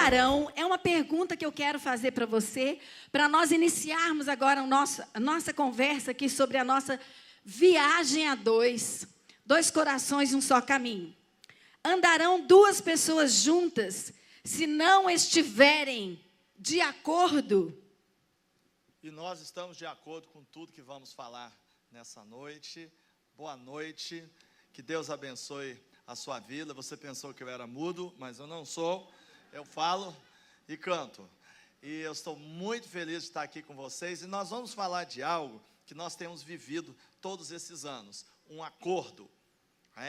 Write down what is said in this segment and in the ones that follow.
andarão? É uma pergunta que eu quero fazer para você, para nós iniciarmos agora a nossa conversa aqui sobre a nossa viagem a dois. Dois corações, um só caminho. Andarão duas pessoas juntas, se não estiverem de acordo? E nós estamos de acordo com tudo que vamos falar nessa noite. Boa noite, que Deus abençoe a sua vida. Você pensou que eu era mudo, mas eu não sou. Eu falo e canto. E eu estou muito feliz de estar aqui com vocês. E nós vamos falar de algo que nós temos vivido todos esses anos. Um acordo.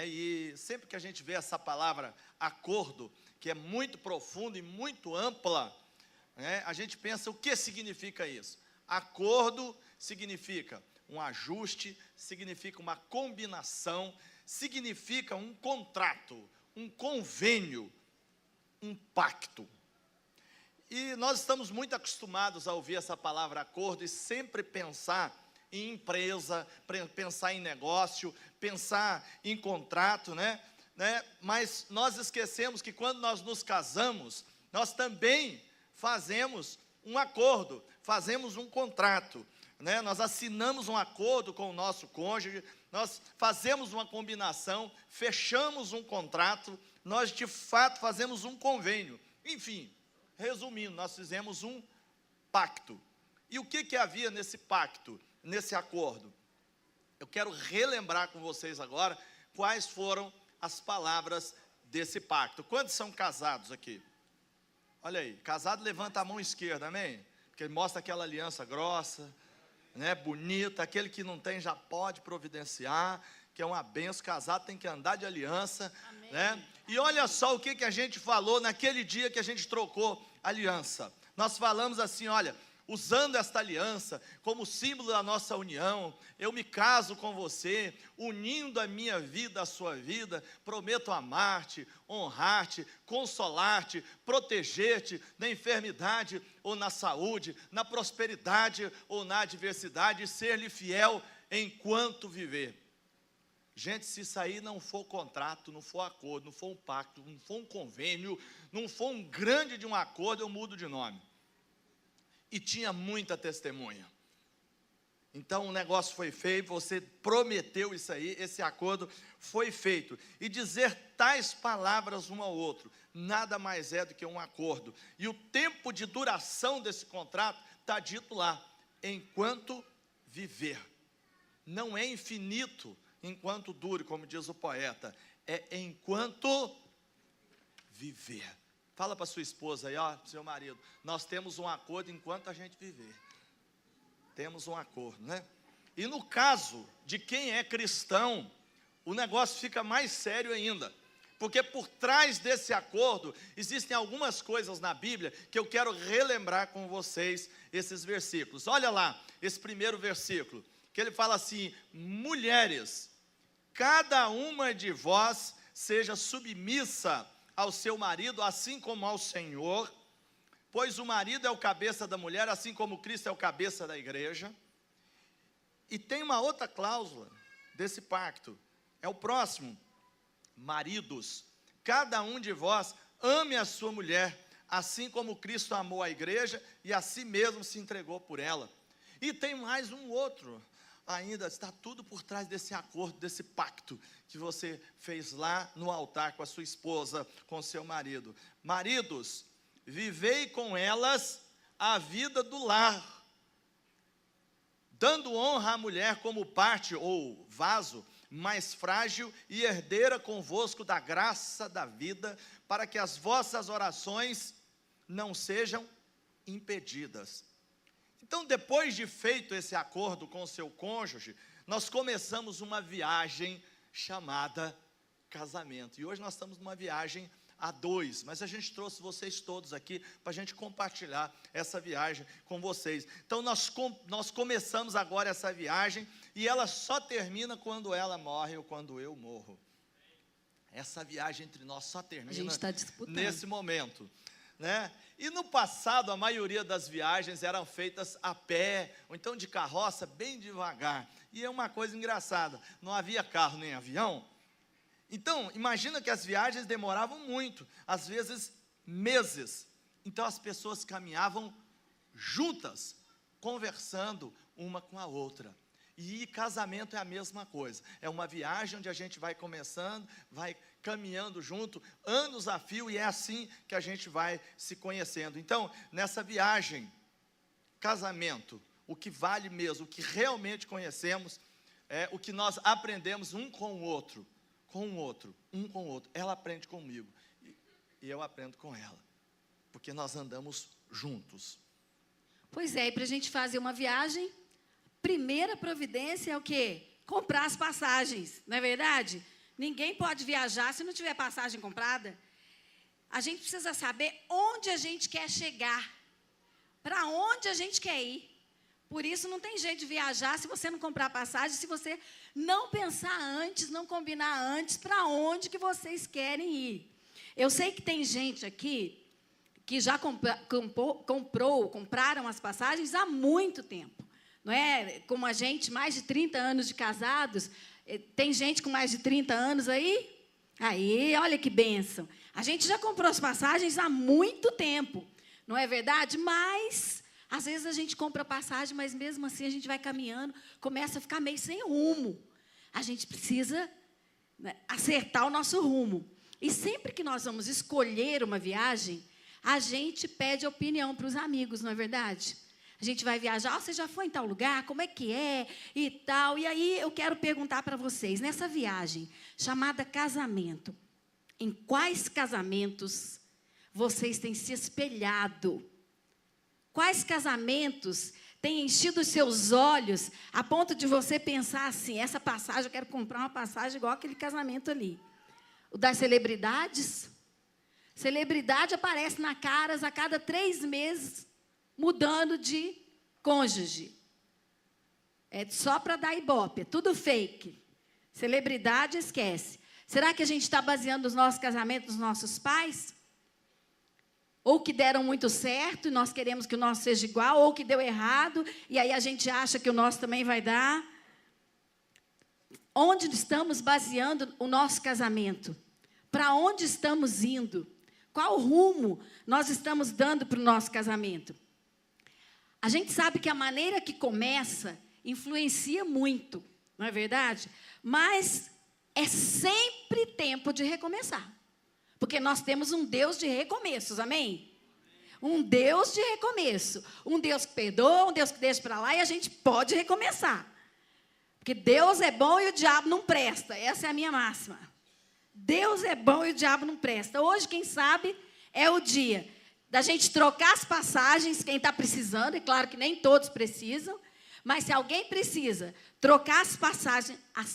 E sempre que a gente vê essa palavra acordo, que é muito profunda e muito ampla, a gente pensa o que significa isso. Acordo significa um ajuste, significa uma combinação, significa um contrato, um convênio, um pacto. E nós estamos muito acostumados a ouvir essa palavra acordo e sempre pensar em empresa, pensar em negócio, pensar em contrato, Mas nós esquecemos que quando nós nos casamos, nós também fazemos um acordo, fazemos um contrato, Nós assinamos um acordo com o nosso cônjuge, nós fazemos uma combinação, fechamos um contrato, nós de fato fazemos um convênio. Enfim, resumindo, nós fizemos um pacto. E o que havia nesse pacto, nesse acordo? Eu quero relembrar com vocês agora quais foram as palavras desse pacto. Quantos são casados aqui? Olha aí, casado levanta a mão esquerda, amém? Porque mostra aquela aliança grossa, bonita. Aquele que não tem já pode providenciar, que é uma benção. Casado tem que andar de aliança, E olha só o que a gente falou naquele dia que a gente trocou aliança. Nós falamos assim, olha, usando esta aliança como símbolo da nossa união, eu me caso com você, unindo a minha vida à sua vida, prometo amar-te, honrar-te, consolar-te, proteger-te na enfermidade ou na saúde, na prosperidade ou na adversidade, e ser-lhe fiel enquanto viver. Gente, se isso aí não for contrato, não for acordo, não for um pacto, não for um convênio, não for um grande de um acordo, eu mudo de nome. E tinha muita testemunha. Então o negócio foi feito, você prometeu isso aí, esse acordo foi feito. E dizer tais palavras um ao outro, nada mais é do que um acordo. E o tempo de duração desse contrato está dito lá, enquanto viver. Não é infinito enquanto dure, como diz o poeta, é enquanto viver. Fala para sua esposa aí, seu marido, nós temos um acordo enquanto a gente viver. Temos um acordo, E no caso de quem é cristão, o negócio fica mais sério ainda. Porque por trás desse acordo, existem algumas coisas na Bíblia que eu quero relembrar com vocês esses versículos. Olha lá, esse primeiro versículo, que ele fala assim, mulheres, cada uma de vós seja submissa ao seu marido, assim como ao Senhor, pois o marido é o cabeça da mulher, assim como Cristo é o cabeça da igreja. E tem uma outra cláusula desse pacto, é o próximo, maridos, cada um de vós ame a sua mulher, assim como Cristo amou a igreja e a si mesmo se entregou por ela. E tem mais um outro, ainda está tudo por trás desse acordo, desse pacto que você fez lá no altar com a sua esposa, com o seu marido. Maridos, vivei com elas a vida do lar, dando honra à mulher como parte ou vaso mais frágil e herdeira convosco da graça da vida, para que as vossas orações não sejam impedidas. Então, depois de feito esse acordo com o seu cônjuge, nós começamos uma viagem chamada casamento. E hoje nós estamos numa viagem a dois, mas a gente trouxe vocês todos aqui para a gente compartilhar essa viagem com vocês. Então, nós começamos agora essa viagem e ela só termina quando ela morre ou quando eu morro. Essa viagem entre nós só termina a gente está disputando nesse momento. E no passado, a maioria das viagens eram feitas a pé, ou então de carroça, bem devagar. E é uma coisa engraçada, não havia carro nem avião. Então, imagina que as viagens demoravam muito, às vezes meses. Então as pessoas caminhavam juntas, conversando uma com a outra. E casamento é a mesma coisa. É uma viagem onde a gente vai começando, vai caminhando junto, anos a fio, e é assim que a gente vai se conhecendo. Então, nessa viagem, casamento, o que vale mesmo, o que realmente conhecemos, é o que nós aprendemos um com o outro, um com o outro. Ela aprende comigo e eu aprendo com ela, porque nós andamos juntos. Pois é, e para a gente fazer uma viagem, primeira providência é o quê? Comprar as passagens, não é verdade? Ninguém pode viajar se não tiver passagem comprada. A gente precisa saber onde a gente quer chegar, para onde a gente quer ir. Por isso não tem jeito de viajar se você não comprar passagem, se você não pensar antes, não combinar antes para onde que vocês querem ir. Eu sei que tem gente aqui que já compraram as passagens há muito tempo. Não é? Como a gente, mais de 30 anos de casados, tem gente com mais de 30 anos aí? Aí, olha que bênção. A gente já comprou as passagens há muito tempo, não é verdade? Mas, às vezes a gente compra passagem, mas mesmo assim a gente vai caminhando, começa a ficar meio sem rumo. A gente precisa, né, acertar o nosso rumo. E sempre que nós vamos escolher uma viagem, a gente pede opinião para os amigos, não é verdade? A gente vai viajar, você já foi em tal lugar, como é que é e tal. E aí eu quero perguntar para vocês, nessa viagem chamada casamento, em quais casamentos vocês têm se espelhado? Quais casamentos têm enchido os seus olhos a ponto de você pensar assim, essa passagem, eu quero comprar uma passagem igual aquele casamento ali? O das celebridades? Celebridade aparece na Caras a cada 3 meses, mudando de cônjuge. É só para dar ibope, é tudo fake. Celebridade, esquece. Será que a gente está baseando os nossos casamentos nos nossos pais? Ou que deram muito certo e nós queremos que o nosso seja igual, ou que deu errado e aí a gente acha que o nosso também vai dar? Onde estamos baseando o nosso casamento? Para onde estamos indo? Qual rumo nós estamos dando para o nosso casamento? A gente sabe que a maneira que começa influencia muito, não é verdade? Mas é sempre tempo de recomeçar. Porque nós temos um Deus de recomeços, amém? Um Deus de recomeço. Um Deus que perdoa, um Deus que deixa para lá e a gente pode recomeçar. Porque Deus é bom e o diabo não presta. Essa é a minha máxima. Deus é bom e o diabo não presta. Hoje, quem sabe, é o dia da gente trocar as passagens, quem está precisando, é claro que nem todos precisam, mas se alguém precisa, trocar as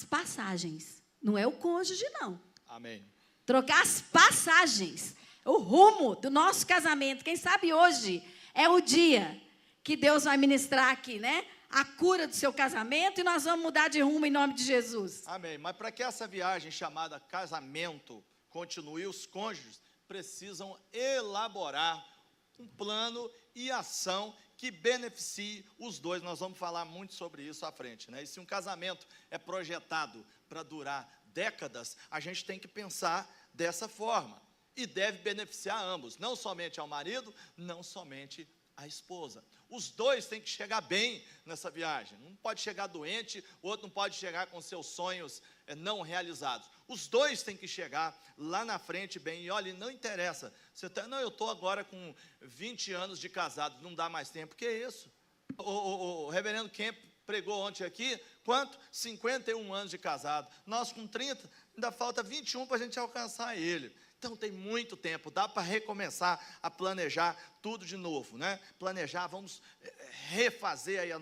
passagens, não é o cônjuge, não. Amém. Trocar as passagens, o rumo do nosso casamento. Quem sabe hoje é o dia que Deus vai ministrar aqui, né? A cura do seu casamento e nós vamos mudar de rumo em nome de Jesus. Amém. Mas para que essa viagem chamada casamento continue, os cônjuges precisam elaborar um plano e ação que beneficie os dois. Nós vamos falar muito sobre isso à frente, né? E se um casamento é projetado para durar décadas, a gente tem que pensar dessa forma. E deve beneficiar ambos, não somente ao marido, não somente à esposa. Os dois têm que chegar bem nessa viagem. Um pode chegar doente, o outro não pode chegar com seus sonhos não realizados. Os dois têm que chegar lá na frente bem. E olha, não interessa. Não, eu estou agora com 20 anos de casado, não dá mais tempo. Que é isso? O reverendo Kemp pregou ontem aqui, quanto? 51 anos de casado. Nós com 30, ainda falta 21 para a gente alcançar ele. Então tem muito tempo, dá para recomeçar a planejar tudo de novo, né? Planejar, vamos refazer aí o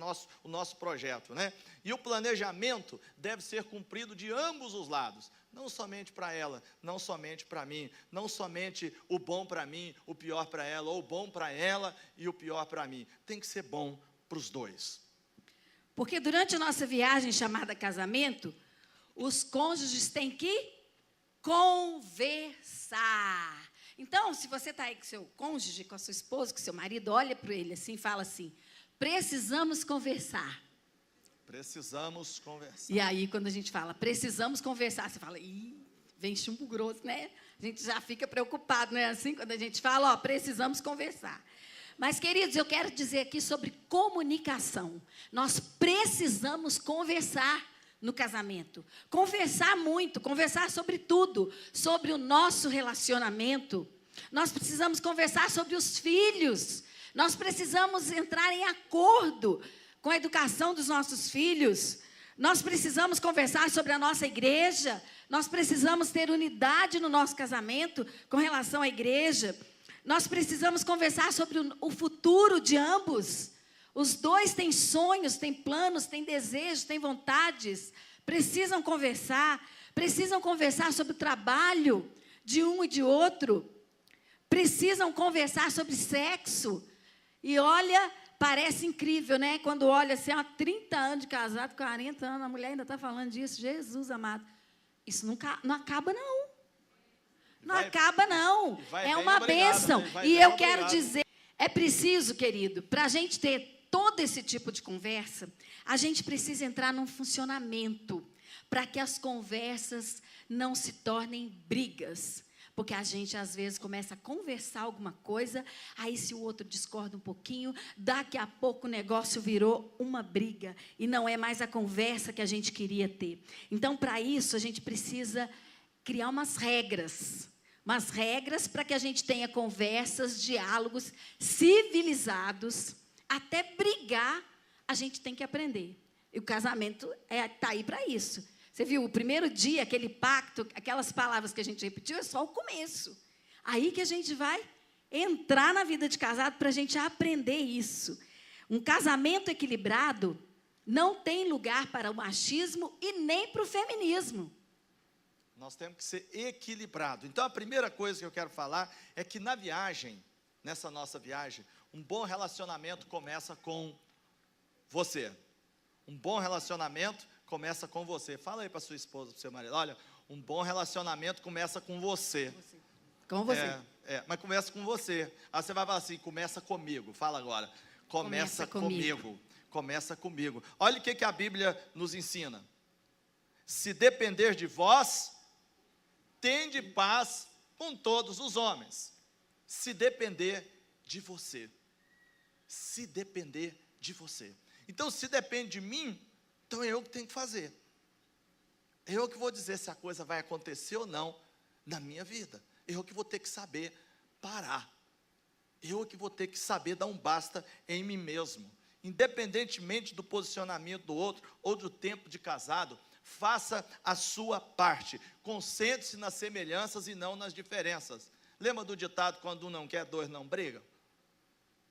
nosso projeto, né? E o planejamento deve ser cumprido de ambos os lados, não somente para ela, não somente para mim, não somente o bom para mim, o pior para ela, ou o bom para ela e o pior para mim. Tem que ser bom para os dois. Porque durante a nossa viagem chamada casamento, os cônjuges têm que conversar. Então, se você está aí com seu cônjuge, com a sua esposa, com seu marido, olha para ele assim e fala assim, precisamos conversar. Precisamos conversar. E aí, quando a gente fala, precisamos conversar, você fala, ih, vem chumbo grosso, né? A gente já fica preocupado, não é assim? Quando a gente fala, precisamos conversar. Mas, queridos, eu quero dizer aqui sobre comunicação. Nós precisamos conversar no casamento. Conversar muito, conversar sobre tudo, sobre o nosso relacionamento. Nós precisamos conversar sobre os filhos. Nós precisamos entrar em acordo com a educação dos nossos filhos. Nós precisamos conversar sobre a nossa igreja. Nós precisamos ter unidade no nosso casamento com relação à igreja. Nós precisamos conversar sobre o futuro de ambos. Os dois têm sonhos, têm planos, têm desejos, têm vontades. Precisam conversar sobre o trabalho de um e de outro. Precisam conversar sobre sexo. E olha, parece incrível, né? Quando olha assim, há 30 anos de casado, 40 anos, a mulher ainda está falando disso. Jesus amado. Isso não acaba, não. Não acaba, não. É uma bênção. E eu quero dizer, é preciso, querido, para a gente ter todo esse tipo de conversa, a gente precisa entrar num funcionamento para que as conversas não se tornem brigas. Porque a gente, às vezes, começa a conversar alguma coisa, aí se o outro discorda um pouquinho, daqui a pouco o negócio virou uma briga, e não é mais a conversa que a gente queria ter. Então, para isso, a gente precisa criar umas regras para que a gente tenha conversas, diálogos civilizados. Até brigar, a gente tem que aprender. E o casamento está aí para isso. Você viu, o primeiro dia, aquele pacto, aquelas palavras que a gente repetiu, é só o começo. Aí que a gente vai entrar na vida de casado para a gente aprender isso. Um casamento equilibrado não tem lugar para o machismo e nem para o feminismo. Nós temos que ser equilibrado. Então, a primeira coisa que eu quero falar é que na viagem, nessa nossa viagem, um bom relacionamento começa com você. Um bom relacionamento começa com você. Fala aí para sua esposa, para o seu marido. Olha, um bom relacionamento começa com você. Com você. Mas começa com você. Aí você vai falar assim, começa comigo. Fala agora. Começa comigo. Começa comigo. Olha o que a Bíblia nos ensina. Se depender de vós, tende paz com todos os homens. Se depender de você. Se depender de você. Então, se depende de mim, então é eu que tenho que fazer. É eu que vou dizer se a coisa vai acontecer ou não na minha vida. É eu que vou ter que saber parar. É eu que vou ter que saber dar um basta em mim mesmo. Independentemente do posicionamento do outro ou do tempo de casado, faça a sua parte. Concentre-se nas semelhanças e não nas diferenças. Lembra do ditado, quando um não quer, dois não brigam?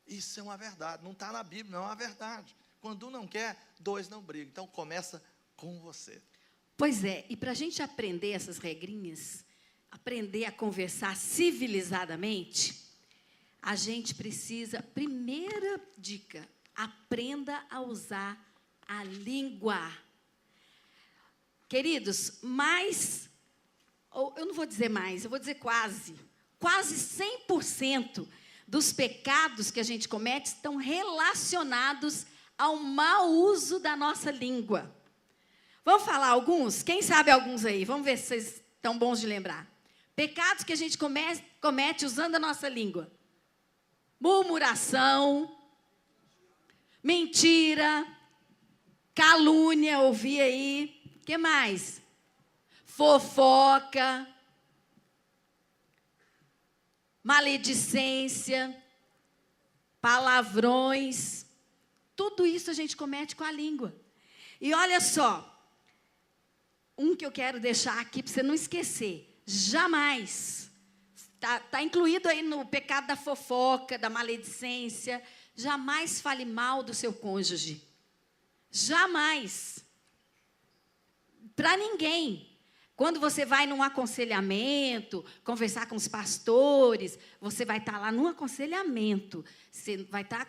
Isso é uma verdade, não está na Bíblia, não é uma verdade. Quando um não quer, dois não brigam. Então, começa com você. Pois é, e para a gente aprender essas regrinhas, aprender a conversar civilizadamente, a gente precisa, primeira dica, aprenda a usar a língua. Queridos, eu não vou dizer mais, eu vou dizer quase 100% dos pecados que a gente comete estão relacionados ao mau uso da nossa língua. Vamos falar alguns? Quem sabe alguns aí? Vamos ver se vocês estão bons de lembrar. Pecados que a gente comete usando a nossa língua. Murmuração, mentira, calúnia, ouvi aí. O que mais? Fofoca, maledicência, palavrões. Tudo isso a gente comete com a língua. E olha só, um que eu quero deixar aqui para você não esquecer. Jamais, está incluído aí no pecado da fofoca, da maledicência, jamais fale mal do seu cônjuge. Jamais. Para ninguém. Quando você vai num aconselhamento, conversar com os pastores, você vai estar lá num aconselhamento. Você vai estar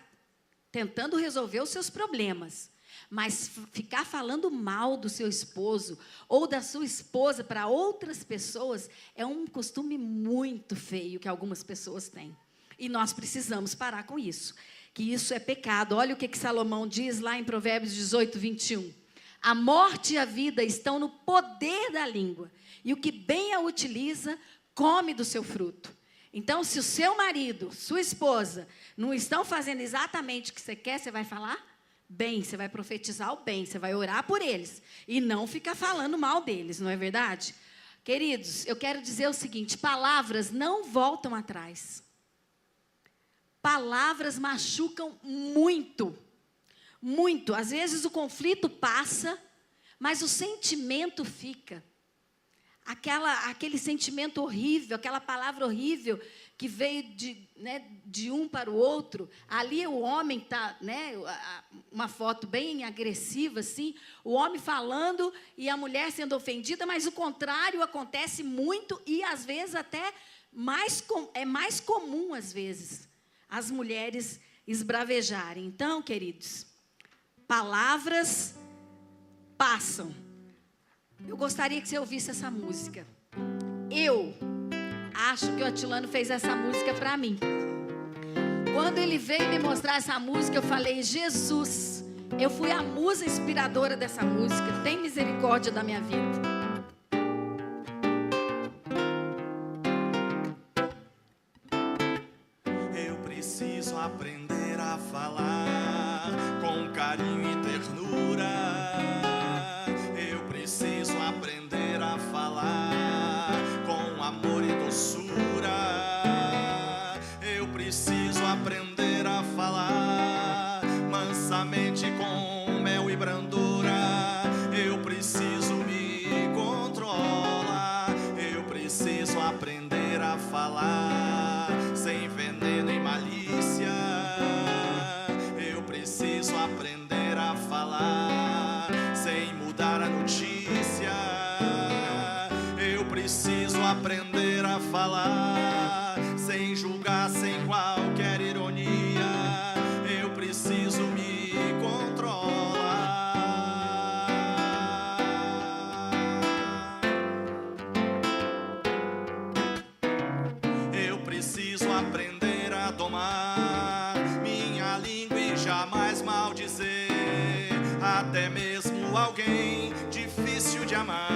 tentando resolver os seus problemas. Mas ficar falando mal do seu esposo ou da sua esposa para outras pessoas é um costume muito feio que algumas pessoas têm. E nós precisamos parar com isso, que isso é pecado. Olha o que Salomão diz lá em Provérbios 18, 21. A morte e a vida estão no poder da língua. E o que bem a utiliza, come do seu fruto. Então, se o seu marido, sua esposa, não estão fazendo exatamente o que você quer, você vai falar bem, você vai profetizar o bem, você vai orar por eles. E não ficar falando mal deles, não é verdade? Queridos, eu quero dizer o seguinte, palavras não voltam atrás. Palavras machucam muito, muito. Às vezes o conflito passa, mas o sentimento fica. Aquele sentimento horrível, aquela palavra horrível que veio de um para o outro. Ali o homem está, uma foto bem agressiva, assim, o homem falando e a mulher sendo ofendida, mas o contrário acontece muito e às vezes até é mais comum, às vezes, as mulheres esbravejarem. Então, queridos, palavras passam. Eu gostaria que você ouvisse essa música. Eu acho que o Atilano fez essa música para mim. Quando ele veio me mostrar essa música, eu falei, Jesus, eu fui a musa inspiradora dessa música. Tem misericórdia da minha vida. Eu preciso aprender a falar com carinho e ternura. Preciso aprender a falar com amor e doçura. Eu preciso aprender a falar mansamente com mel e brandura. Eu preciso me controlar. Eu preciso aprender a falar sem veneno e malícia. Eu preciso aprender a falar sem mudar a notícia. Eu preciso aprender a falar sem julgar, sem qualquer ironia. Eu preciso me controlar. Eu preciso aprender a domar minha língua e jamais maldizer até mesmo alguém difícil de amar.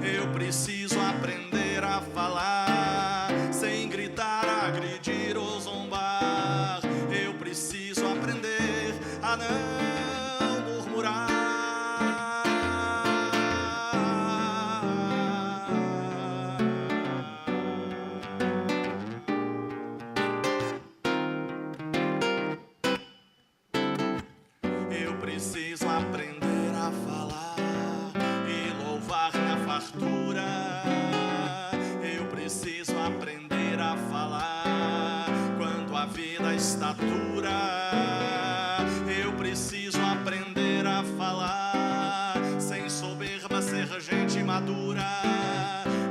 Eu preciso aprender a falar sem gritar, agredir ou zombar. Eu preciso aprender a não murmurar. Eu preciso aprender a falar e louvar na fartura. Eu preciso aprender a falar quando a vida está dura. Eu preciso aprender a falar sem soberba, ser gente madura.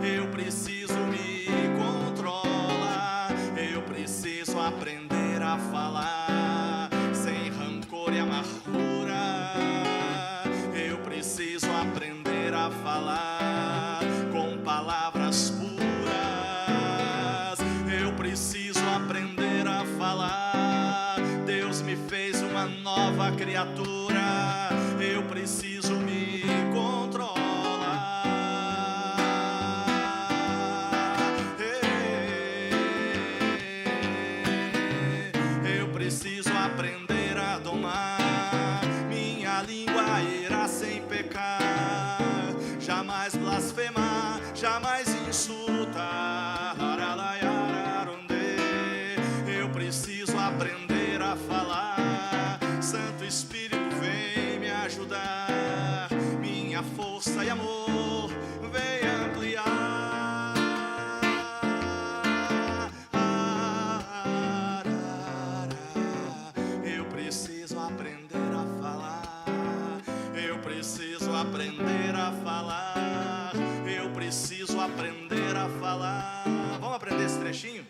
Eu preciso me controlar. Eu preciso aprender a falar sem rancor e amargura. Eu preciso aprender a falar com palavras puras. Eu preciso aprender a falar. Deus me fez uma nova criatura. Eu preciso me controlar. Eu preciso aprender a domar minha língua, irá sem pecar, jamais blasfemar, jamais insultar. Eu preciso aprender a falar. Santo Espírito, vem me ajudar. Minha força e amor vem ampliar. Eu preciso aprender a falar. Eu preciso aprender a falar. Eu preciso aprender a falar. Vamos aprender esse trechinho?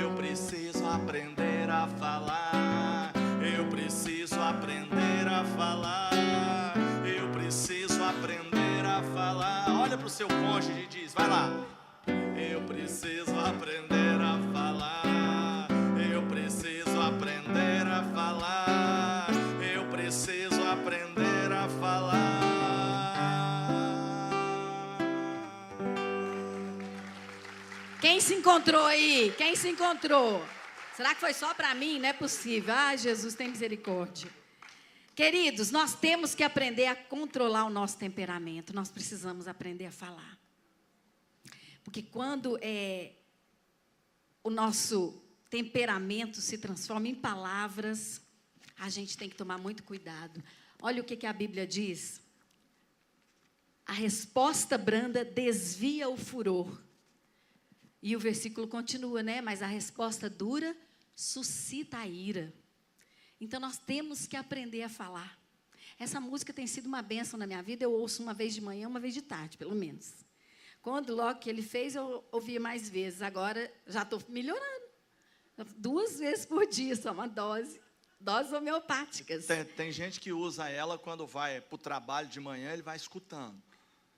Eu preciso aprender a falar. Eu preciso aprender a falar. Eu preciso aprender a falar. Olha para o seu cônjuge e diz, vai lá. Eu preciso aprender a falar. Eu preciso aprender a falar. Quem se encontrou aí? Quem se encontrou? Será que foi só para mim? Não é possível. Ai, Jesus, tem misericórdia. Queridos, nós temos que aprender a controlar o nosso temperamento. Nós precisamos aprender a falar. Porque quando o nosso temperamento se transforma em palavras, a gente tem que tomar muito cuidado. Olha o que a Bíblia diz. A resposta branda desvia o furor. E o versículo continua, né? Mas a resposta dura suscita a ira. Então, nós temos que aprender a falar. Essa música tem sido uma bênção na minha vida. Eu ouço uma vez de manhã, uma vez de tarde, pelo menos. Quando logo que ele fez, eu ouvia mais vezes. Agora, já estou melhorando. 2 vezes por dia, só uma dose. Doses homeopáticas. Tem gente que usa ela quando vai para o trabalho de manhã, ele vai escutando.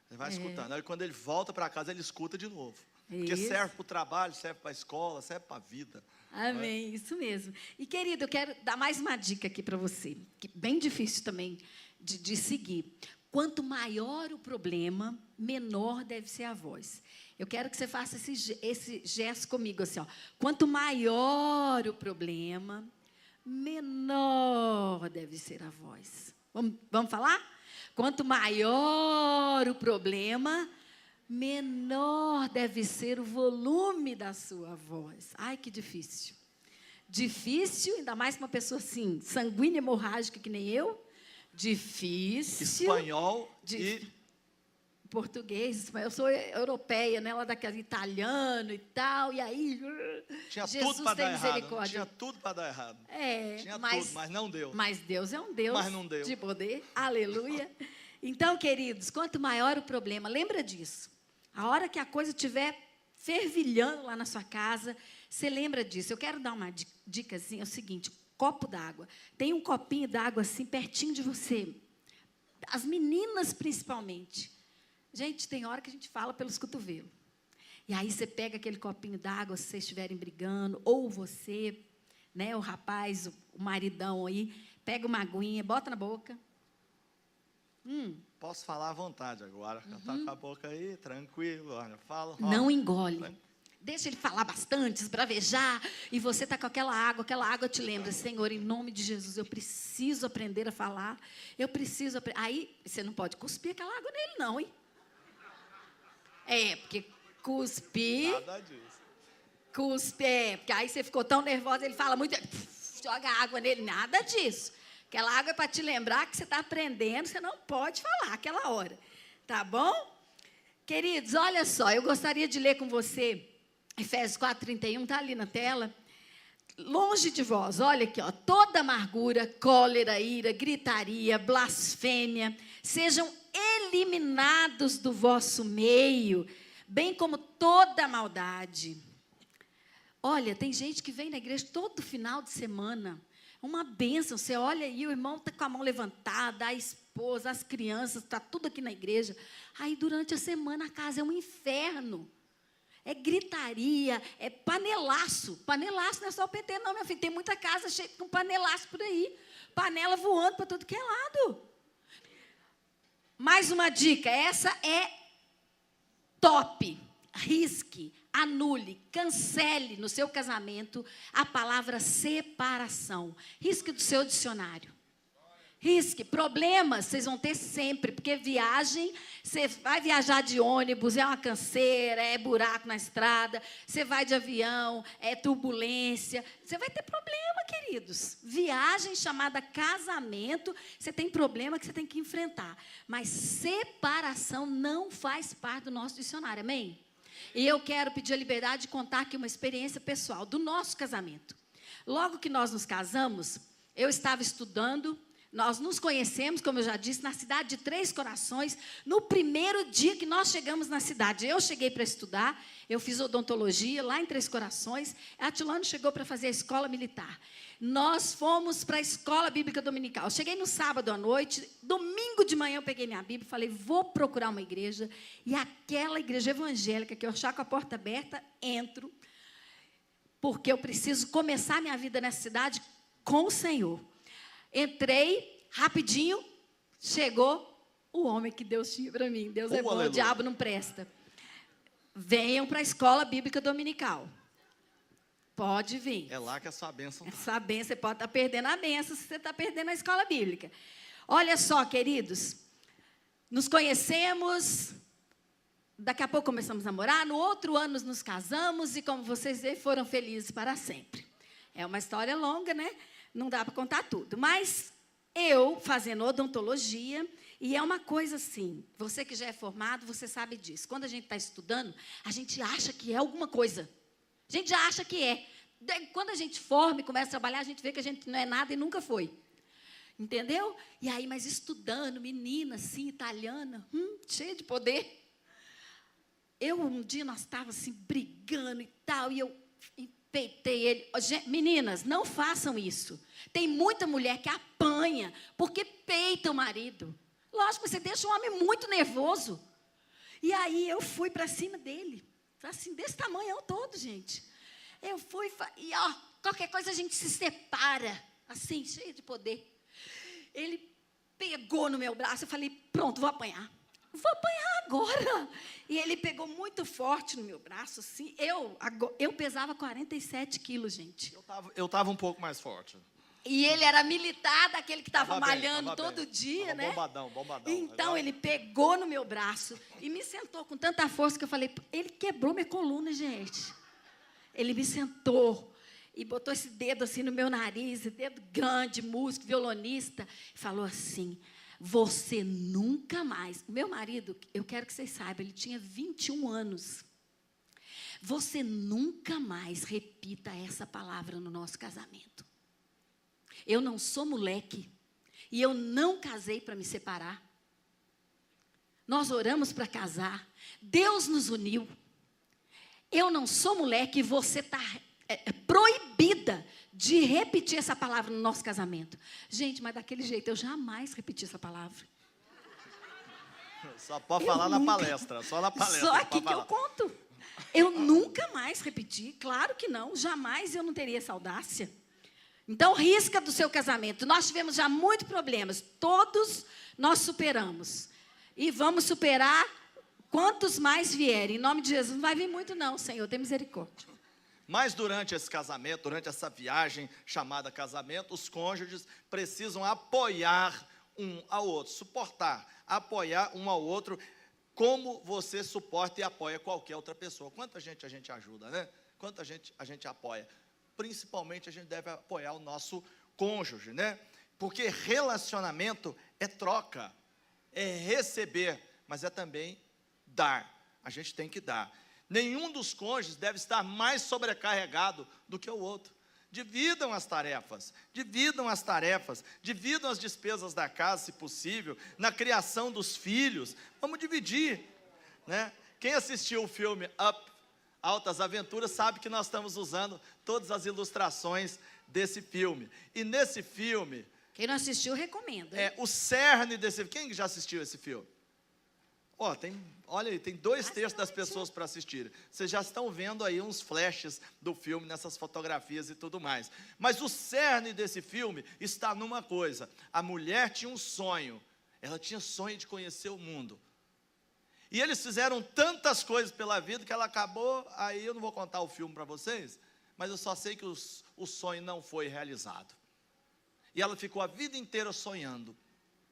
Ele vai escutando. Aí, quando ele volta para casa, ele escuta de novo. Porque serve para o trabalho, serve para a escola, serve para a vida. Amém, isso mesmo. E, querido, eu quero dar mais uma dica aqui para você, que é bem difícil também de seguir. Quanto maior o problema, menor deve ser a voz. Eu quero que você faça esse gesto comigo, assim, ó. Quanto maior o problema, menor deve ser a voz. Vamos falar? Quanto maior o problema, menor deve ser o volume da sua voz. Ai, que difícil. Difícil, ainda mais para uma pessoa assim, sanguínea, hemorrágica, que nem eu. Difícil. Espanhol e... Português, eu sou europeia, né? Ela daquele italiano e tal, e aí... Tinha Jesus tudo para dar errado. Tinha tudo para dar errado. Tinha tudo, mas não deu. Mas Deus é um Deus mas não deu. de poder. Aleluia. Então, queridos, quanto maior o problema, lembra disso. A hora que a coisa estiver fervilhando lá na sua casa, você lembra disso. Eu quero dar uma dicasinha, é o seguinte, copo d'água. Tem um copinho d'água assim, pertinho de você. As meninas, principalmente. Gente, tem hora que a gente fala pelos cotovelos. E aí você pega aquele copinho d'água, se vocês estiverem brigando, ou você, né, o rapaz, o maridão aí, pega uma aguinha, bota na boca. Posso falar à vontade agora. Tá com a boca aí, tranquilo, olha, fala. Não engole. Deixa ele falar bastante, esbravejar, e você está com aquela água te lembra, Senhor, em nome de Jesus, eu preciso aprender a falar, eu preciso aprender. Aí, você não pode cuspir aquela água nele, não, hein? Porque cuspir... Nada disso. Cuspe, porque aí você ficou tão nervosa, ele fala muito, joga água nele, nada disso. Aquela água é para te lembrar que você está aprendendo, você não pode falar aquela hora, tá bom? Queridos, olha só, eu gostaria de ler com você, Efésios 4:31, está ali na tela. Longe de vós, olha aqui, ó, toda amargura, cólera, ira, gritaria, blasfêmia, sejam eliminados do vosso meio, bem como toda maldade. Olha, tem gente que vem na igreja todo final de semana, uma bênção, você olha aí, o irmão está com a mão levantada, a esposa, as crianças, está tudo aqui na igreja, aí durante a semana a casa é um inferno, é gritaria, é panelaço não é só o PT não, meu filho, tem muita casa cheia com panelaço por aí, panela voando para tudo que é lado. Mais uma dica, essa é top, risque, anule, cancele no seu casamento a palavra separação. Risque do seu dicionário. Risque, problemas vocês vão ter sempre, porque viagem, você vai viajar de ônibus, é uma canseira, é buraco na estrada, você vai de avião, é turbulência, você vai ter problema, queridos. Viagem chamada casamento, você tem problema que você tem que enfrentar. Mas separação não faz parte do nosso dicionário, amém? E eu quero pedir a liberdade de contar aqui uma experiência pessoal do nosso casamento. Logo que nós nos casamos, eu estava estudando, nós nos conhecemos, como eu já disse, na cidade de Três Corações, no primeiro dia que nós chegamos na cidade. Eu cheguei para estudar, eu fiz odontologia lá em Três Corações, a Tilane chegou para fazer a escola militar. Nós fomos para a escola bíblica dominical. Cheguei no sábado à noite, domingo de manhã eu peguei minha Bíblia e falei, vou procurar uma igreja, e aquela igreja evangélica que eu achar com a porta aberta, entro, porque eu preciso começar minha vida nessa cidade com o Senhor. Entrei, rapidinho, chegou o homem que Deus tinha para mim. Deus é bom, aleluia. O diabo não presta. venham para a escola bíblica dominical. Pode vir. É lá que a sua bênção está. Essa bênção, você pode estar perdendo a bênção se você está perdendo a escola bíblica. Olha só, queridos, nos conhecemos, daqui a pouco começamos a namorar, no outro ano nos casamos e, como vocês veem, foram felizes para sempre. É uma história longa, né? Não dá para contar tudo. Mas eu, fazendo odontologia, e é uma coisa assim, você que já é formado, você sabe disso. Quando a gente está estudando, a gente acha que é alguma coisa. A gente já acha que é. Quando a gente forma e começa a trabalhar, a gente vê que a gente não é nada e nunca foi. Entendeu? E aí, mas estudando, menina assim, italiana, cheia de poder. Um dia nós estávamos assim, brigando e tal, e eu empeitei ele. Meninas, não façam isso. Tem muita mulher que apanha porque peita o marido. Lógico, você deixa um homem muito nervoso. E aí eu fui para cima dele. Assim, desse tamanho todo, gente. Eu fui e, qualquer coisa a gente se separa. Assim, cheia de poder. Ele pegou no meu braço, eu falei, pronto, vou apanhar. Vou apanhar agora. E ele pegou muito forte no meu braço, assim. Eu pesava 47 quilos, gente. Eu estava um pouco mais forte. E ele era militar, daquele que estava malhando todo dia, né? Bombadão. Então, ele pegou no meu braço e me sentou com tanta força que eu falei, ele quebrou minha coluna, gente. Ele me sentou e botou esse dedo assim no meu nariz, esse dedo grande, músico, violonista, e falou assim, você nunca mais... Meu marido, eu quero que vocês saibam, ele tinha 21 anos. Você nunca mais repita essa palavra no nosso casamento. Eu não sou moleque e eu não casei para me separar. Nós oramos para casar. Deus nos uniu. Eu não sou moleque e você está proibida de repetir essa palavra no nosso casamento. Gente, mas daquele jeito eu jamais repeti essa palavra. Só pode falar na palestra, só na palestra. Só aqui que eu conto. Eu nunca mais repeti, claro que não, jamais eu não teria essa audácia. Então, risca do seu casamento. Nós tivemos já muitos problemas. Todos nós superamos. E vamos superar quantos mais vierem. Em nome de Jesus, não vai vir muito não, Senhor. Tem misericórdia. Mas durante esse casamento, durante essa viagem chamada casamento, os cônjuges precisam apoiar um ao outro. Suportar, apoiar um ao outro. Como você suporta e apoia qualquer outra pessoa. Quanta gente a gente ajuda, né? Quanta gente a gente apoia. Principalmente a gente deve apoiar o nosso cônjuge, né? Porque relacionamento é troca, é receber, mas é também dar. A gente tem que dar. Nenhum dos cônjuges deve estar mais sobrecarregado do que o outro. Dividam as tarefas, dividam as despesas da casa, se possível, na criação dos filhos. Vamos dividir, né? Quem assistiu o filme Up, Altas Aventuras, sabe que nós estamos usando todas as ilustrações desse filme. E nesse filme... Quem não assistiu, recomendo. O cerne desse... Quem já assistiu esse filme? Olha aí, tem 2/3 das pessoas para assistirem. Vocês já estão vendo aí uns flashes do filme, nessas fotografias e tudo mais. Mas o cerne desse filme está numa coisa. A mulher tinha um sonho. Ela tinha sonho de conhecer o mundo. E eles fizeram tantas coisas pela vida que ela acabou, aí eu não vou contar o filme para vocês, mas eu só sei que o sonho não foi realizado. E ela ficou a vida inteira sonhando,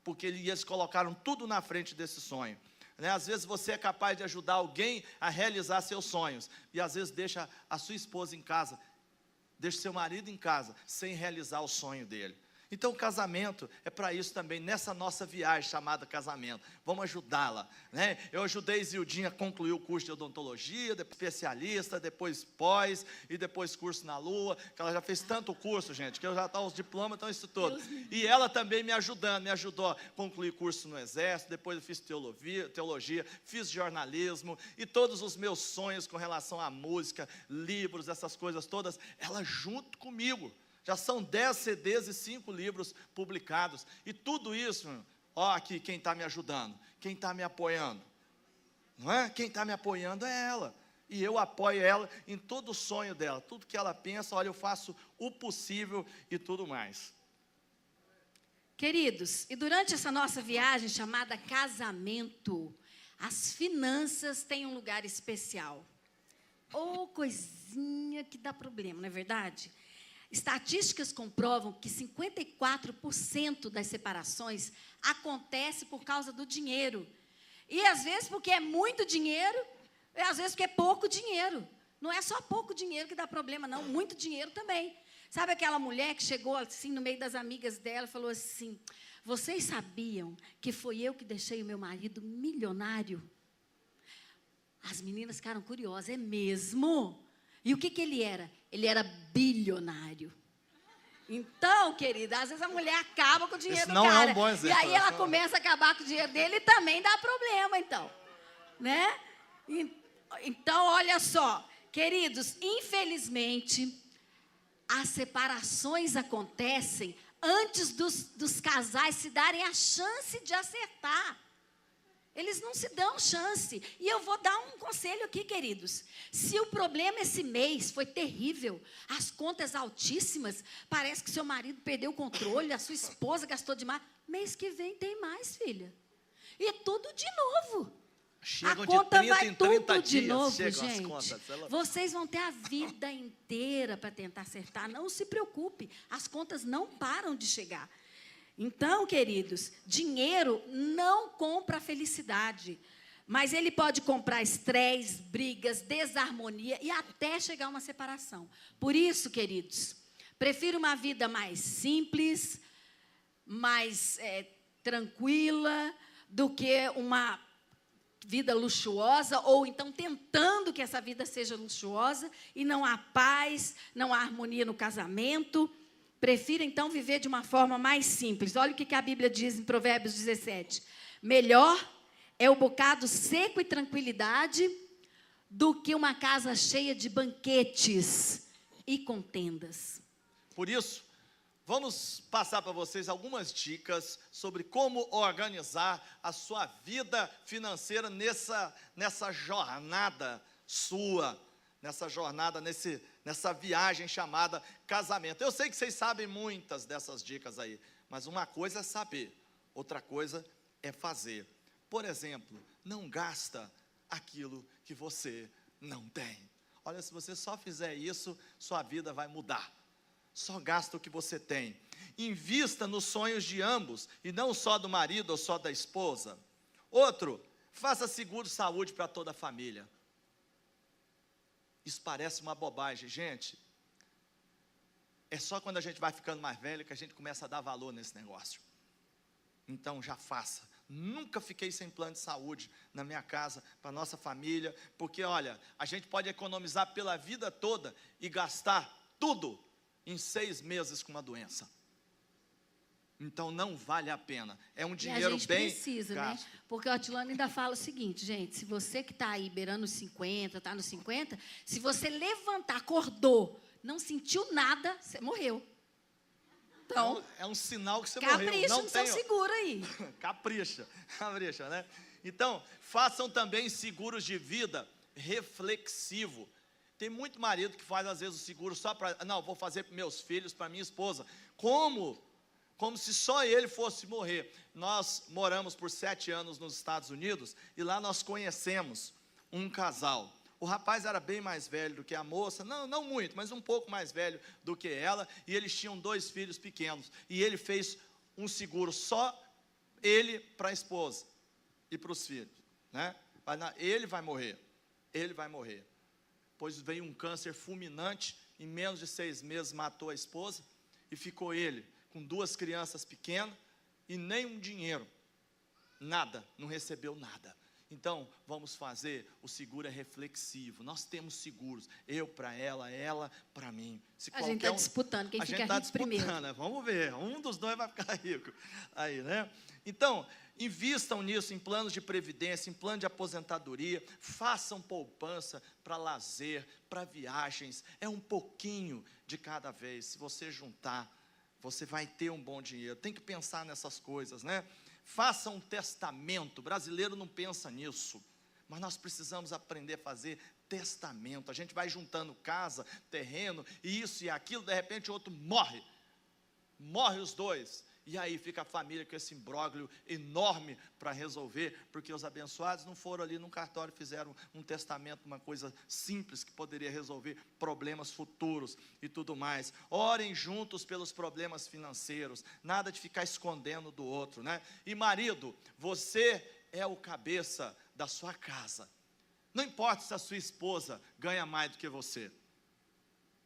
porque eles colocaram tudo na frente desse sonho. Né? Às vezes você é capaz de ajudar alguém a realizar seus sonhos, e às vezes deixa a sua esposa em casa, deixa seu marido em casa, sem realizar o sonho dele. Então o casamento é para isso também, nessa nossa viagem chamada casamento. Vamos ajudá-la, né? Eu ajudei Zildinha a concluir o curso de odontologia, depois especialista, depois pós, e depois curso na Lua, que ela já fez tanto curso, gente, que eu já estou os diplomas, então isso tudo. E ela também me ajudou a concluir curso no Exército, depois eu fiz teologia, fiz jornalismo, e todos os meus sonhos com relação à música, livros, essas coisas todas, ela junto comigo. Já são 10 CDs e 5 livros publicados. E tudo isso, aqui quem está me ajudando, quem está me apoiando. Não é? Quem está me apoiando é ela. E eu apoio ela em todo o sonho dela. Tudo que ela pensa, eu faço o possível e tudo mais. Queridos, e durante essa nossa viagem chamada casamento, as finanças têm um lugar especial. Ô, coisinha que dá problema, não é verdade? Estatísticas comprovam que 54% das separações acontece por causa do dinheiro. E às vezes porque é muito dinheiro, e às vezes porque é pouco dinheiro. Não é só pouco dinheiro que dá problema, não, muito dinheiro também. Sabe aquela mulher que chegou assim no meio das amigas dela e falou assim: vocês sabiam que foi eu que deixei o meu marido milionário? As meninas ficaram curiosas, é mesmo? E o que ele era? Ele era bilionário. Então, querida, às vezes a mulher acaba com o dinheiro do cara. Não é um bom exemplo. E aí ela começa a acabar com o dinheiro dele e também dá problema, então. Né? Então, olha só, queridos, infelizmente, as separações acontecem antes dos casais se darem a chance de acertar. Eles não se dão chance. E eu vou dar um conselho aqui, queridos. Se o problema esse mês foi terrível, as contas altíssimas, parece que seu marido perdeu o controle, a sua esposa gastou demais, mês que vem tem mais, filha. E tudo de novo. Chegam a conta de 30 vai em 30 tudo de dias, novo, chegam as gente. contas. Vocês vão ter a vida inteira para tentar acertar. Não se preocupe, as contas não param de chegar. Então, queridos, dinheiro não compra felicidade, mas ele pode comprar estresse, brigas, desarmonia e até chegar a uma separação. Por isso, queridos, prefiro uma vida mais simples, mais tranquila, do que uma vida luxuosa, ou então tentando que essa vida seja luxuosa e não há paz, não há harmonia no casamento. Prefiro, então, viver de uma forma mais simples. Olha o que a Bíblia diz em Provérbios 17. Melhor é o bocado seco e tranquilidade do que uma casa cheia de banquetes e contendas. Por isso, vamos passar para vocês algumas dicas sobre como organizar a sua vida financeira nessa jornada sua, nessa jornada, nessa viagem chamada casamento. Eu sei que vocês sabem muitas dessas dicas aí, mas uma coisa é saber, outra coisa é fazer. Por exemplo, não gasta aquilo que você não tem. Olha, se você só fizer isso, sua vida vai mudar. Só gasta o que você tem. Invista nos sonhos de ambos, e não só do marido ou só da esposa. Outro, faça seguro de saúde para toda a família. Isso parece uma bobagem, gente. É só quando a gente vai ficando mais velho que a gente começa a dar valor nesse negócio. Então já faça. Nunca fiquei sem plano de saúde na minha casa, para a nossa família, porque olha, a gente pode economizar pela vida toda e gastar tudo em 6 meses com uma doença. Então não vale a pena. É um dinheiro bem gasto. E a gente precisa, né? Porque o Atilano ainda fala o seguinte, gente, se você que está aí beirando os 50, está nos 50, se você levantar, acordou, não sentiu nada, você morreu. Então, é um sinal que você capricha morreu. Não no seu seguro aí. Capricha, né? Então, façam também seguros de vida reflexivo. Tem muito marido que faz, às vezes, o seguro só para... Não, vou fazer para meus filhos, para minha esposa. Como se só ele fosse morrer. Nós moramos por 7 anos nos Estados Unidos, e lá nós conhecemos um casal. O rapaz era bem mais velho do que a moça, não muito, mas um pouco mais velho do que ela, e eles tinham 2 filhos pequenos, e ele fez um seguro só ele para a esposa e para os filhos, né? Ele vai morrer, pois veio um câncer fulminante, em menos de 6 meses matou a esposa, e ficou ele com 2 crianças pequenas, e nem um dinheiro, nada, não recebeu nada. Então, vamos fazer, o seguro é reflexivo, nós temos seguros, eu para ela para mim. A gente está disputando, quem fica rico primeiro. Vamos ver, um dos dois vai ficar rico, aí, né? Então, invistam nisso, em planos de previdência, em plano de aposentadoria, façam poupança para lazer, para viagens, é um pouquinho de cada vez, se você juntar, você vai ter um bom dinheiro, tem que pensar nessas coisas, né? Faça um testamento, o brasileiro não pensa nisso, mas nós precisamos aprender a fazer testamento. A gente vai juntando casa, terreno, e isso e aquilo, de repente o outro morre os dois, E aí fica a família com esse imbróglio enorme para resolver, porque os abençoados não foram ali no cartório, fizeram um testamento, uma coisa simples que poderia resolver problemas futuros e tudo mais. Orem juntos pelos problemas financeiros, nada de ficar escondendo do outro, né? E marido, você é o cabeça da sua casa. Não importa se a sua esposa ganha mais do que você.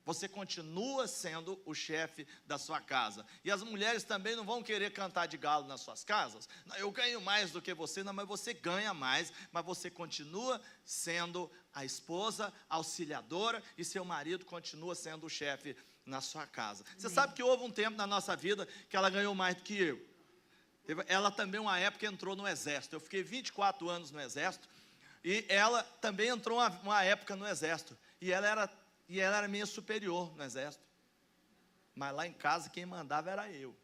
Você continua sendo o chefe da sua casa. E as mulheres também não vão querer cantar de galo nas suas casas. Não, eu ganho mais do que você. Não, mas você ganha mais. Mas você continua sendo a esposa, auxiliadora. E seu marido continua sendo o chefe na sua casa. Você sabe que houve um tempo na nossa vida que ela ganhou mais do que eu. Ela também, uma época, entrou no exército. Eu fiquei 24 anos no exército. E ela também entrou uma época no exército. E ela era minha superior no exército. Mas lá em casa quem mandava era eu.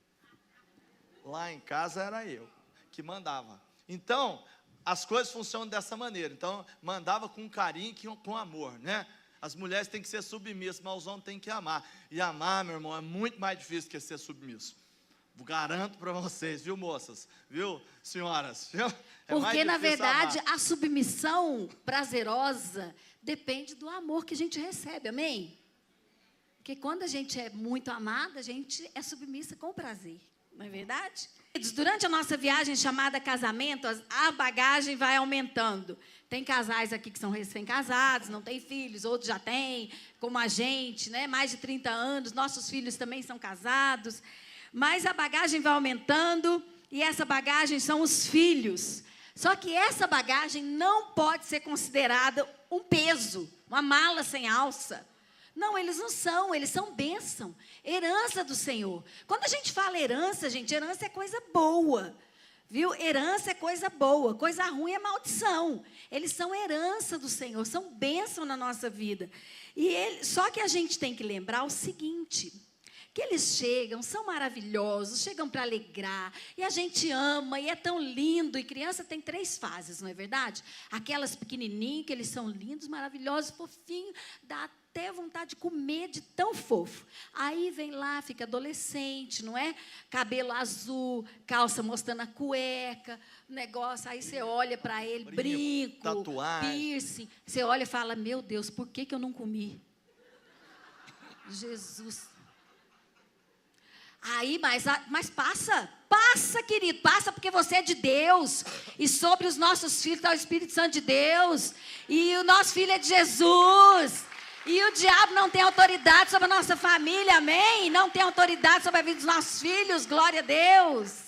Lá em casa era eu que mandava. Então, as coisas funcionam dessa maneira. Então, mandava com carinho e com amor, né? As mulheres têm que ser submissas, mas os homens têm que amar. E amar, meu irmão, é muito mais difícil que ser submisso. Garanto para vocês, viu, moças? Viu, senhoras? Viu? Porque, na verdade, a submissão prazerosa depende do amor que a gente recebe, amém? Porque quando a gente é muito amada, a gente é submissa com prazer, não é verdade? Durante a nossa viagem chamada casamento, a bagagem vai aumentando. Tem casais aqui que são recém-casados, não têm filhos, outros já têm, como a gente, né? Mais de 30 anos, nossos filhos também são casados. Mas a bagagem vai aumentando, e essa bagagem são os filhos. Só que essa bagagem não pode ser considerada um peso, uma mala sem alça. Não, eles não são, eles são bênção, herança do Senhor. Quando a gente fala herança, gente, herança é coisa boa, viu? Herança é coisa boa, coisa ruim é maldição. Eles são herança do Senhor, são bênção na nossa vida. Só que a gente tem que lembrar o seguinte, que eles chegam, são maravilhosos, chegam para alegrar, e a gente ama, e é tão lindo, e criança tem 3 fases, não é verdade? Aquelas pequenininhas, que eles são lindos, maravilhosos, fofinhos, dá até vontade de comer de tão fofo. Aí vem lá, fica adolescente, não é? Cabelo azul, calça mostrando a cueca, negócio, aí você olha para ele, brinco, tatuagem, piercing, você olha e fala, meu Deus, por que eu não comi? Jesus. Aí, mas passa, querido, passa porque você é de Deus, e sobre os nossos filhos está o Espírito Santo de Deus, e o nosso filho é de Jesus, e o diabo não tem autoridade sobre a nossa família, amém? Não tem autoridade sobre a vida dos nossos filhos, glória a Deus.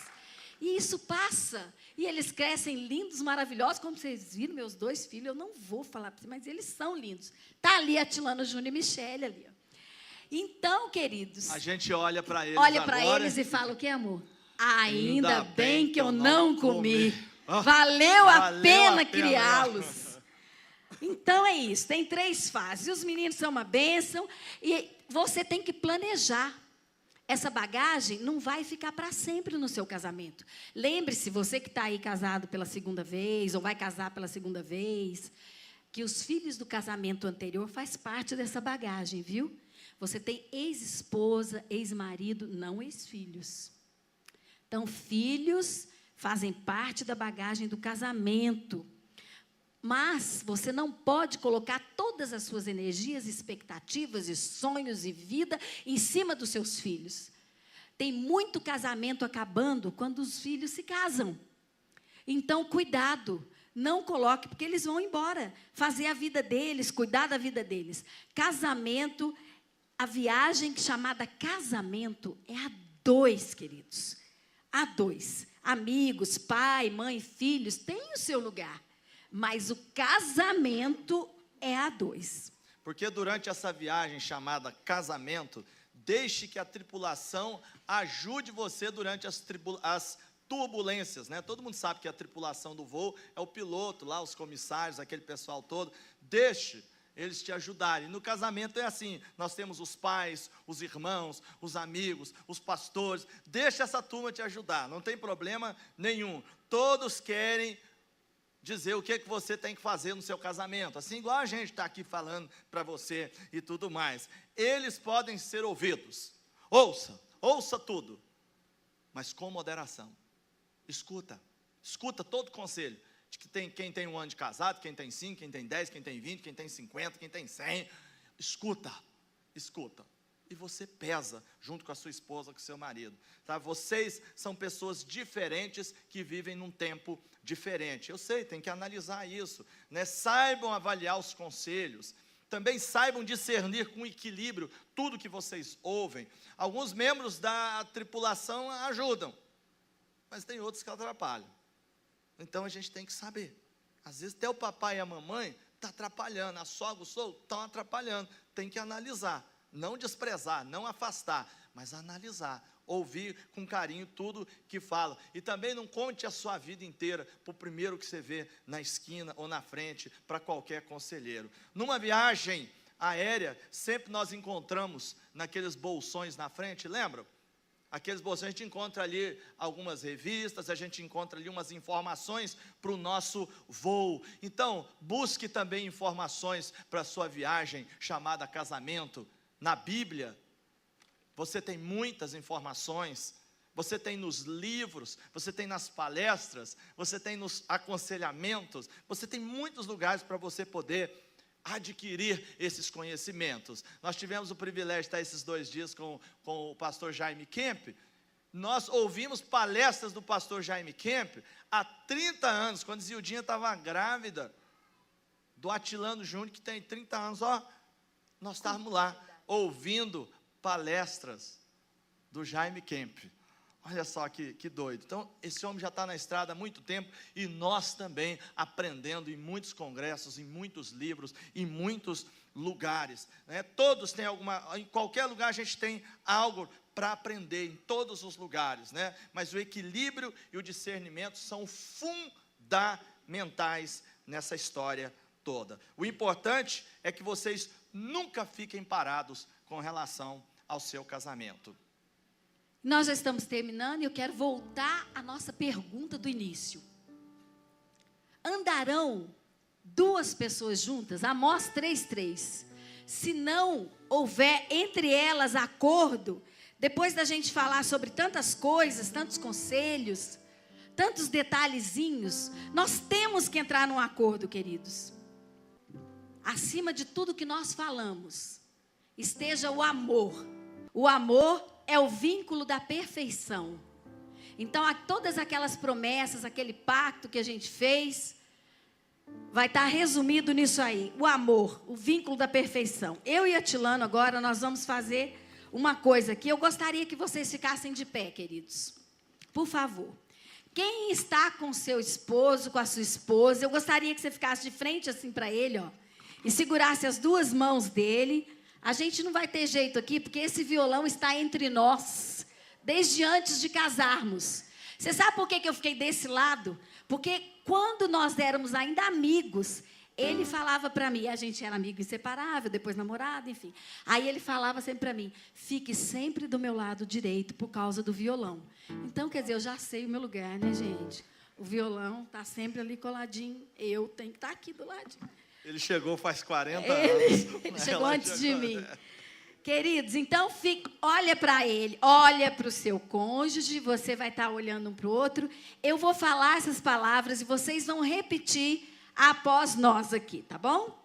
E isso passa, e eles crescem lindos, maravilhosos, como vocês viram, meus 2 filhos, eu não vou falar para vocês, mas eles são lindos. Está ali a Tilano Júnior e Michele ali, ó. Então, queridos, a gente olha para eles e fala o que, amor? Ainda bem que eu não comi. Valeu a pena criá-los. Então é isso, tem 3 fases. Os meninos são uma bênção e você tem que planejar. Essa bagagem não vai ficar para sempre no seu casamento. Lembre-se, você que está aí casado pela 2ª vez, ou vai casar pela 2ª vez, que os filhos do casamento anterior faz parte dessa bagagem, viu? Você tem ex-esposa, ex-marido, não ex-filhos. Então, filhos fazem parte da bagagem do casamento. Mas você não pode colocar todas as suas energias, expectativas e sonhos e vida em cima dos seus filhos. Tem muito casamento acabando quando os filhos se casam. Então, cuidado. Não coloque, porque eles vão embora. Fazer a vida deles, cuidar da vida deles. Casamento, a viagem chamada casamento é a 2, queridos. A 2. Amigos, pai, mãe, filhos, tem o seu lugar. Mas o casamento é a 2. Porque durante essa viagem chamada casamento, deixe que a tripulação ajude você durante as turbulências, né? Todo mundo sabe que a tripulação do voo é o piloto, lá os comissários, aquele pessoal todo. Deixe eles te ajudarem. No casamento é assim, nós temos os pais, os irmãos, os amigos, os pastores. Deixa essa turma te ajudar, não tem problema nenhum. Todos querem dizer o que você tem que fazer no seu casamento, assim igual a gente está aqui falando para você e tudo mais. Eles podem ser ouvidos. Ouça tudo. mas com moderação. Escuta todo conselho. De que quem tem 1 ano de casado, quem tem 5, quem tem 10, quem tem 20, quem tem 50, quem tem 100. Escuta. E você pesa junto com a sua esposa, com o seu marido. Tá? Vocês são pessoas diferentes que vivem num tempo diferente. Eu sei, tem que analisar isso. Né? Saibam avaliar os conselhos. Também saibam discernir com equilíbrio tudo que vocês ouvem. Alguns membros da tripulação ajudam, mas tem outros que atrapalham. Então a gente tem que saber. Às vezes até o papai e a mamãe estão atrapalhando, a sogra, o sogro estão atrapalhando. Tem que analisar, não desprezar, não afastar, mas analisar, ouvir com carinho tudo que fala. E também não conte a sua vida inteira para o primeiro que você vê na esquina ou na frente, para qualquer conselheiro. Numa viagem aérea, sempre nós encontramos naqueles bolsões na frente, lembram? Aqueles bolsões, a gente encontra ali algumas revistas, a gente encontra ali umas informações para o nosso voo. Então, busque também informações para a sua viagem chamada casamento. Na Bíblia, você tem muitas informações, você tem nos livros, você tem nas palestras, você tem nos aconselhamentos, você tem muitos lugares para você poder adquirir esses conhecimentos. Nós tivemos o privilégio de estar esses 2 dias com o pastor Jaime Kemp. Nós ouvimos palestras do pastor Jaime Kemp há 30 anos, quando Zildinha estava grávida, do Atilano Júnior, que tem 30 anos, nós estávamos lá, ouvindo palestras do Jaime Kemp. Olha só que doido. Então, esse homem já está na estrada há muito tempo, e nós também aprendendo em muitos congressos, em muitos livros, em muitos lugares. Né? Todos têm em qualquer lugar a gente tem algo para aprender, em todos os lugares. Né? Mas o equilíbrio e o discernimento são fundamentais nessa história toda. O importante é que vocês nunca fiquem parados com relação ao seu casamento. Nós já estamos terminando e eu quero voltar à nossa pergunta do início. Andarão 2 pessoas juntas? Amós 3:3. Se não houver entre elas acordo, depois da gente falar sobre tantas coisas, tantos conselhos, tantos detalhezinhos, nós temos que entrar num acordo, queridos. Acima de tudo que nós falamos, esteja o amor. O amor é o vínculo da perfeição. Então, todas aquelas promessas, aquele pacto que a gente fez, vai estar resumido nisso aí. O amor, o vínculo da perfeição. Eu e a Tilano agora, nós vamos fazer uma coisa aqui. Eu gostaria que vocês ficassem de pé, queridos. Por favor. Quem está com seu esposo, com a sua esposa, eu gostaria que você ficasse de frente assim para ele, e segurasse as 2 mãos dele. A gente não vai ter jeito aqui, porque esse violão está entre nós, desde antes de casarmos. Você sabe por que eu fiquei desse lado? Porque quando nós éramos ainda amigos, ele falava para mim, a gente era amigo inseparável, depois namorado, enfim. Aí ele falava sempre para mim, fique sempre do meu lado direito por causa do violão. Então, quer dizer, eu já sei o meu lugar, né, gente? O violão está sempre ali coladinho, eu tenho que estar aqui do ladinho. Ele chegou faz 40 anos. Ele chegou antes de mim. Queridos, então olha para ele, olha para o seu cônjuge, você vai estar olhando um para o outro. Eu vou falar essas palavras e vocês vão repetir após nós aqui, tá bom?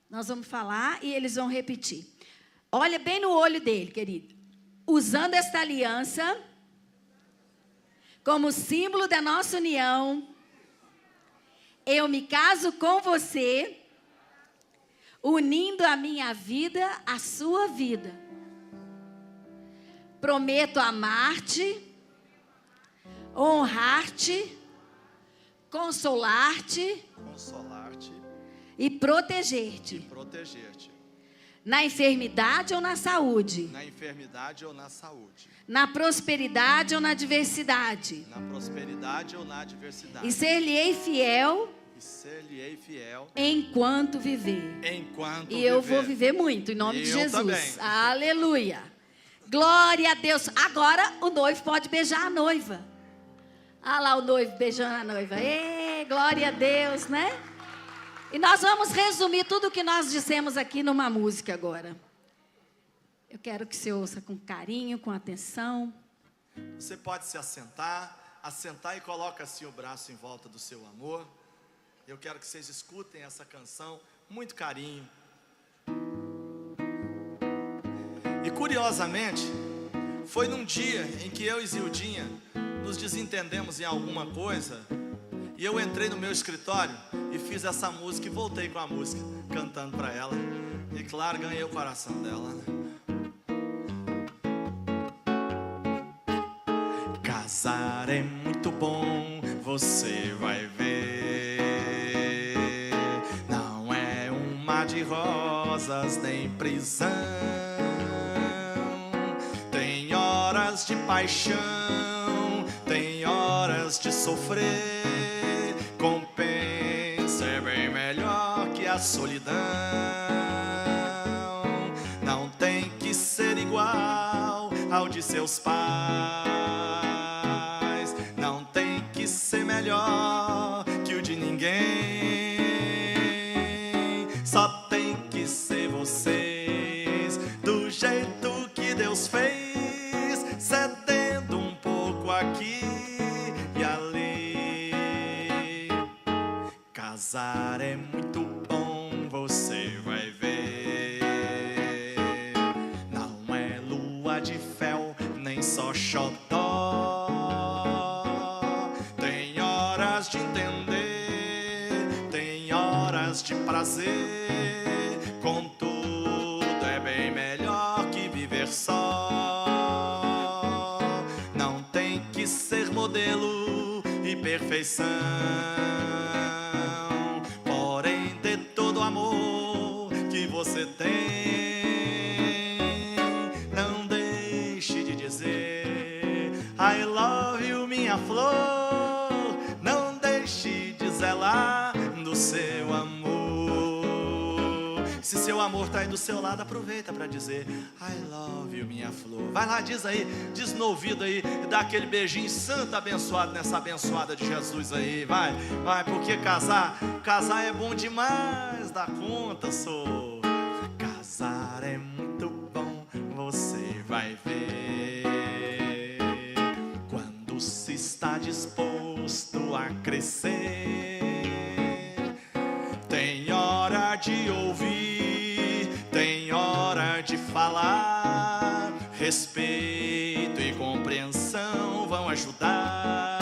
Nós vamos falar e eles vão repetir. Olha bem no olho dele, querido. Usando esta aliança como símbolo da nossa união, eu me caso com você, unindo a minha vida à sua vida. Prometo amar-te, honrar-te, consolar-te e proteger-te. Na enfermidade ou na saúde. Na enfermidade ou na saúde. Na prosperidade ou na adversidade. Na prosperidade ou na adversidade. E ser-lhe-ei fiel. Enquanto viver. E eu vou viver muito, em nome de Jesus. Também. Aleluia. Glória a Deus. Agora o noivo pode beijar a noiva. Olha lá o noivo beijando a noiva. Ei, glória a Deus, né? E nós vamos resumir tudo o que nós dissemos aqui numa música agora. Eu quero que você ouça com carinho, com atenção. Você pode se assentar e coloca assim o braço em volta do seu amor. Eu quero que vocês escutem essa canção, muito carinho. E curiosamente, foi num dia em que eu e Zildinha nos desentendemos em alguma coisa, e eu entrei no meu escritório e fiz essa música e voltei com a música, cantando para ela. E claro, ganhei o coração dela, né? Casar é muito bom, você vai ver. Não é um mar de rosas nem prisão. Tem horas de paixão, tem horas de sofrer. Compensa, é bem melhor que a solidão. Não tem que ser igual ao de seus pais. Não tem que ser melhor que o de ninguém. Só tem que ser vocês, do jeito que Deus fez, cedendo um pouco aqui e ali. Casar é muito bom, você vai ver. Não é lua de fel, nem só xodó. Tem horas de entender, tem horas de prazer. Contudo, é bem melhor que viver só. Não tem que ser modelo e perfeição, porém de todo o amor que você tem, não deixe de dizer I love you, minha flor. Não deixe de zelar do seu amor. Se seu amor tá aí do seu lado, aproveita para dizer I love you, minha flor. Vai lá, diz aí, diz no ouvido aí, dá aquele beijinho santo abençoado nessa abençoada de Jesus aí. Vai, porque casar é bom demais da conta, sou. Casar é muito bom, você vai ver. Quando se está disposto a crescer, tem hora de ouvir, tem hora de falar. Respeito e compreensão vão ajudar.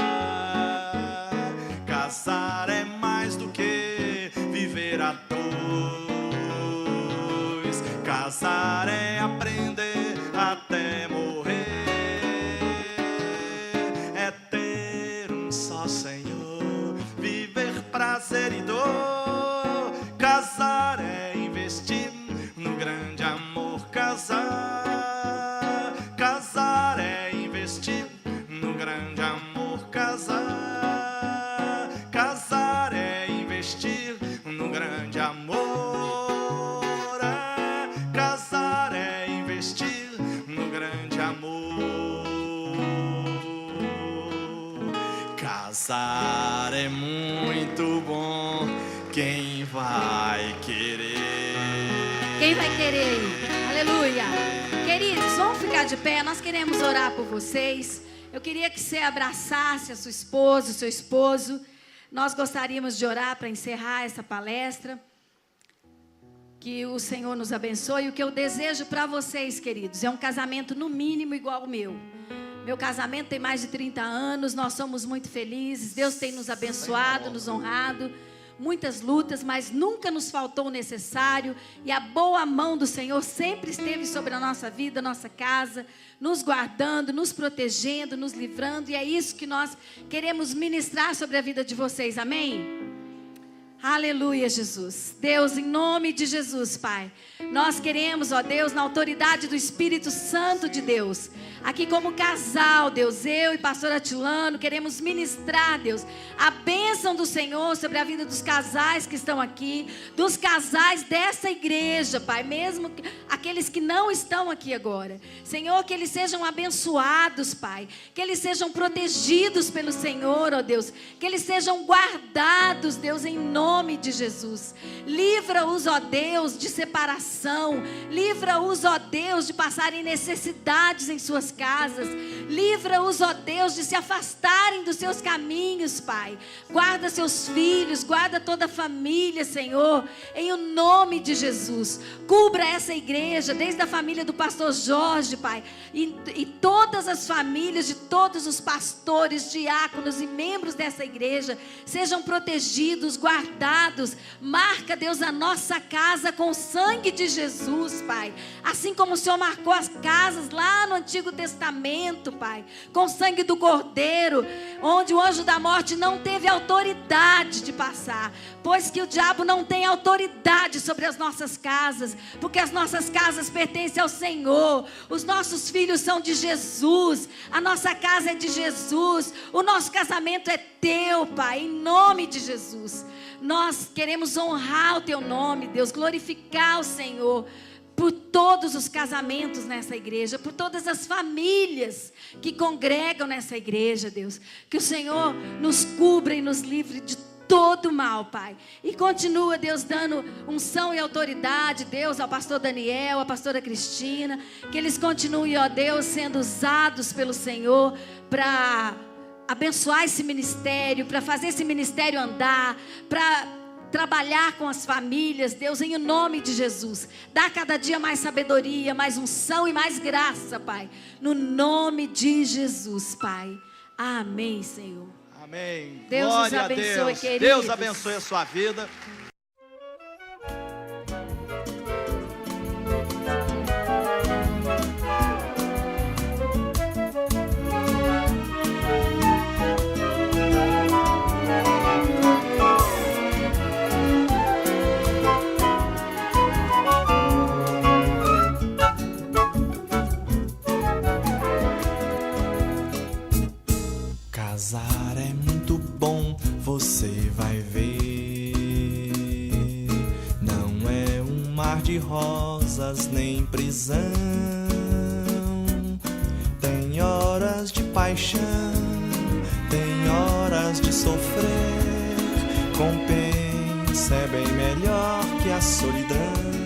Casar é mais do que viver a dois. Casar é aprender até morrer. É ter um só Senhor, viver prazer e dor. Casar é investir no grande amor. Casar é investir no grande amor. Casar é investir no grande amor. Casar é investir no grande amor. Casar é muito bom, quem vai querer? Quem vai querer? Aleluia. Queridos, vamos ficar de pé. Nós queremos orar por vocês. Eu queria que você abraçasse a sua esposa, o seu esposo. Nós gostaríamos de orar para encerrar essa palestra. Que o Senhor nos abençoe. O que eu desejo para vocês, queridos, é um casamento no mínimo igual ao meu. Meu casamento tem mais de 30 anos. Nós somos muito felizes. Deus tem nos abençoado, nos honrado. Muitas lutas, mas nunca nos faltou o necessário. E a boa mão do Senhor sempre esteve sobre a nossa vida, nossa casa, nos guardando, nos protegendo, nos livrando. E é isso que nós queremos ministrar sobre a vida de vocês, amém? Aleluia, Jesus. Deus, em nome de Jesus, Pai, nós queremos, ó Deus, na autoridade do Espírito Santo de Deus, aqui como casal, Deus, eu e pastor Atilano, queremos ministrar, Deus, a bênção do Senhor sobre a vida dos casais que estão aqui, dos casais dessa igreja, Pai, mesmo aqui aqueles que não estão aqui agora. Senhor, que eles sejam abençoados, Pai. Que eles sejam protegidos pelo Senhor, ó Deus. Que eles sejam guardados, Deus, em nome de Jesus. Livra-os, ó Deus, de separação. Livra-os, ó Deus, de passarem necessidades em suas casas. Livra-os, ó Deus, de se afastarem dos seus caminhos, Pai. Guarda seus filhos, guarda toda a família, Senhor, em o nome de Jesus. Cubra essa igreja, desde a família do pastor Jorge, Pai, e todas as famílias de todos os pastores, diáconos e membros dessa igreja, sejam protegidos, guardados. Marca, Deus, a nossa casa com o sangue de Jesus, Pai. Assim como o Senhor marcou as casas lá no Antigo Testamento, Pai, com o sangue do Cordeiro, onde o anjo da morte não teve autoridade de passar, pois que o diabo não tem autoridade sobre as nossas casas, porque as nossas casas pertencem ao Senhor. Os nossos filhos são de Jesus, a nossa casa é de Jesus, o nosso casamento é teu, Pai, em nome de Jesus. Nós queremos honrar o teu nome, Deus, glorificar o Senhor por todos os casamentos nessa igreja, por todas as famílias que congregam nessa igreja, Deus. Que o Senhor nos cubra e nos livre de todo mal, Pai. E continua, Deus, dando unção e autoridade, Deus, ao pastor Daniel, à pastora Cristina. Que eles continuem, ó Deus, sendo usados pelo Senhor para abençoar esse ministério, para fazer esse ministério andar, para trabalhar com as famílias, Deus, em o nome de Jesus. Dá cada dia mais sabedoria, mais unção e mais graça, Pai. No nome de Jesus, Pai. Amém, Senhor. Amém. Deus Glória os abençoe, a Deus. queridos. Deus abençoe a sua vida. Casar é muito bom, você vai ver. Não é um mar de rosas nem prisão. Tem horas de paixão, tem horas de sofrer. Compensa, é bem melhor que a solidão.